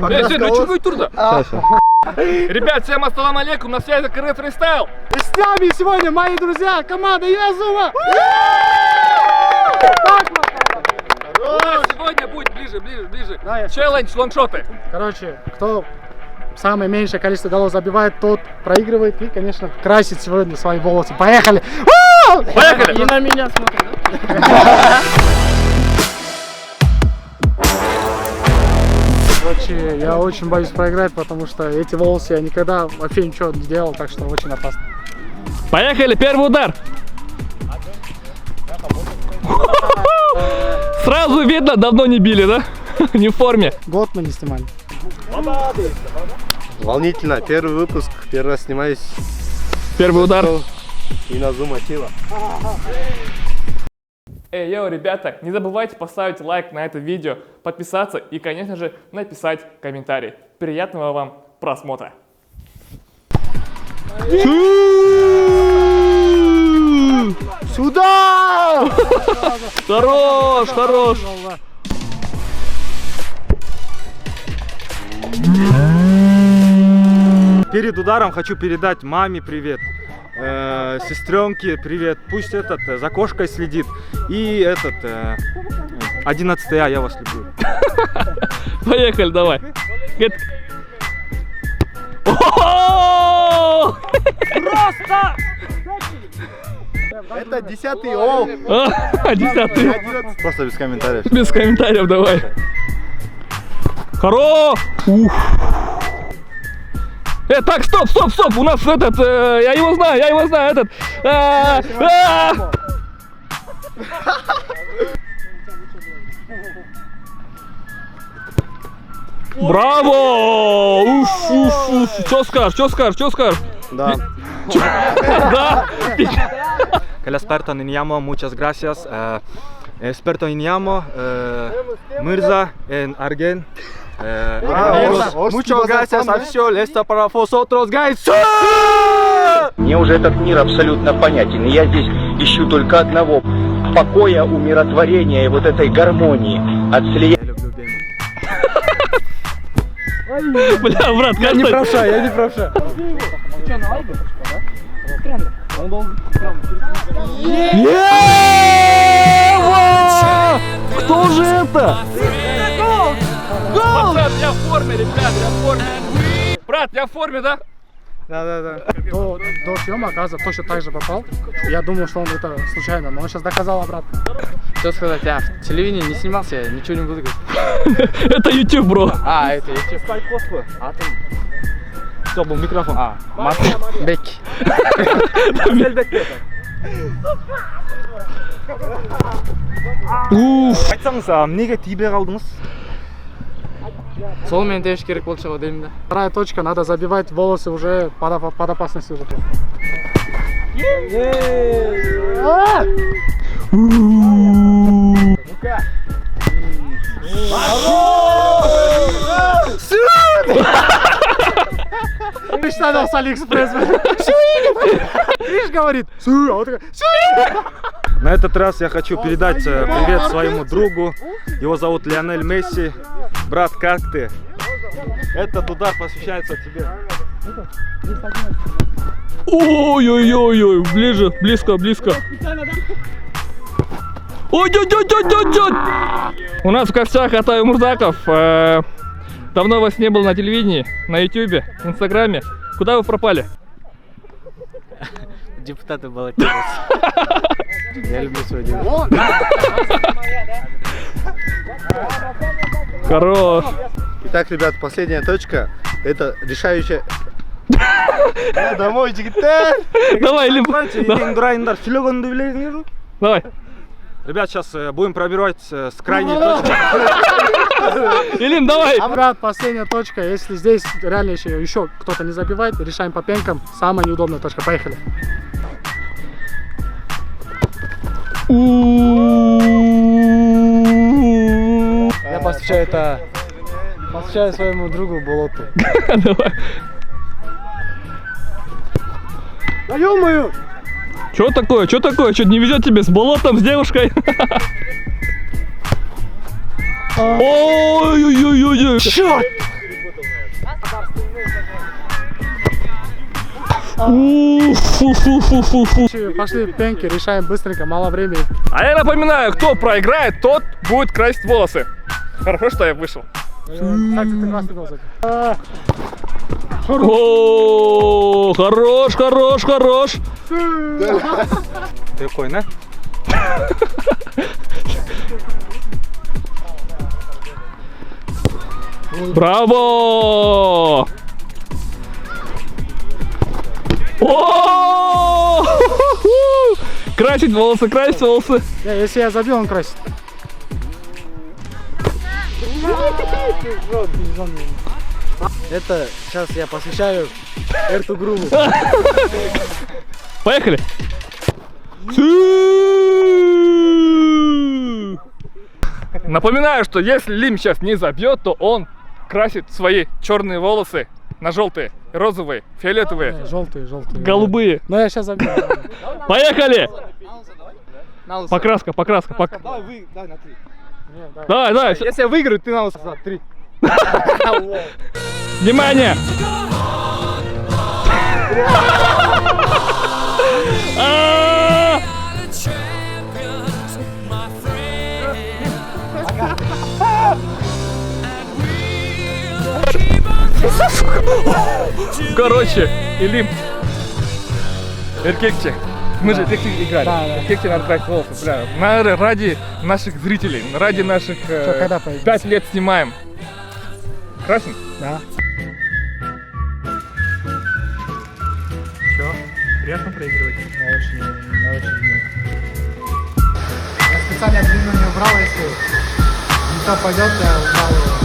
Чуть турда. Ребят, всем ассаламу алейкум, на связи КР Фристайл. И с нами сегодня мои друзья, команда Язума. Сегодня будет ближе. Челлендж лонгшоты. Короче, кто самое меньшее количество голов забивает, тот проигрывает и, конечно, красит сегодня свои волосы. Поехали! Поехали! И на меня смотрит, да? Короче, я очень боюсь проиграть, потому что эти волосы я никогда вообще ничего не делал, так что очень опасно. Поехали, первый удар. Сразу видно, давно не били, да? Не в форме. Год мы не снимали. Волнительно, первый выпуск, первый раз снимаюсь. Первый удар. И на зум сила. Эй, йоу, ребята, не забывайте поставить лайк на это видео, подписаться и, конечно же, написать комментарий. Приятного вам просмотра. Сюда! Хорош! Перед ударом хочу передать маме привет, сестренке привет, пусть за кошкой следит, и 11 я вас люблю. Поехали, давай. Просто! Это 10-й О. 10-й. Просто без комментариев. Без комментариев, давай. Хорош! Так, стоп! У нас я его знаю, этот. Браво! Уф. Что скажешь? Да. Да. Que el experto en llamo, muchas gracias. Experto en llamo, Mirza en Argen. Muchas gracias a все, esto para vosotros, guys. Мне уже этот мир абсолютно понятен, и я здесь ищу только одного – покоя, умиротворения и вот этой гармонии от слияния. Я люблю геймы. Бля, брат, Я не правша. Кто же это? Гол! Брат, я в форме, ребят, я в форме. Брат, я в форме, да? Да. До съема, оказывается, точно так же попал. Я думал, что он это случайно, но он сейчас доказал обратно. Что сказать, я в телевидении не снимался, я ничего не буду говорить. Это YouTube, бро. Это YouTube. Все, был микрофон. Бекки. Айтсаңыз, неге тибер алдыңыз? Сол мен теш керек болды шығар деймін да. Вторая точка, надо забивать волосы уже под опасностью уже. Мечтал с Алиэкспресс. Видишь, говорит. На этот раз я хочу передать привет своему другу. Его зовут Лионель Месси. Брат, как ты? Этот удар посвящается тебе. Ой, близко. Ой. У нас в гостях Атай Мурзаков. Давно вас не было на телевидении, на ютубе, в инстаграме. Куда вы пропали? Депутаты баллотировались. Я люблю свою девушку. Хорош. Итак, ребят, последняя точка. Это решающая... Домой, дигиталь! Давай, Давай. Ребят, сейчас будем пробивать с крайней точки. Илим, давай. Ребят, последняя точка. Если здесь реально еще кто-то не забивает, решаем по пенкам. Самая неудобная точка. Поехали. Я посвящаю своему другу Болоту. Давай. Да ё-моё! Что такое? Что не везет тебе с болотом, с девушкой? Ой-ой-ой-ой! Черт! Фу-фу-фу-фу-фу. Пошли пенки, решаем быстренько, мало времени. А я напоминаю, кто проиграет, тот будет красить волосы. Хорошо, что я вышел. Кстати, ты красный носик. О, хорош, хорош, хорош. Ты какой, да? Браво! О! Красить волосы, красить волосы. Если я забил, он красит. Это сейчас я посвящаю эту группу. Поехали. Напоминаю, что если Лим сейчас не забьет, то он красит свои черные волосы на желтые, розовые, фиолетовые, Желтые. голубые. Но я сейчас забил. Поехали! На лысо. Покраска. Давай вы, дай на 3. Давай. Если я выиграю, ты на лысо. 3. Внимание! А! Короче, Илим, Эркекче, мы же Эркекче играли. Да. Эркекче надо красить волосы, бля. Ради наших зрителей, ради наших когда поиграем? 5 лет снимаем. Красим? Да. Чё? Приятно проигрывать? Очень. Я специально длину не убрал, если не то пойдет, я убрал его.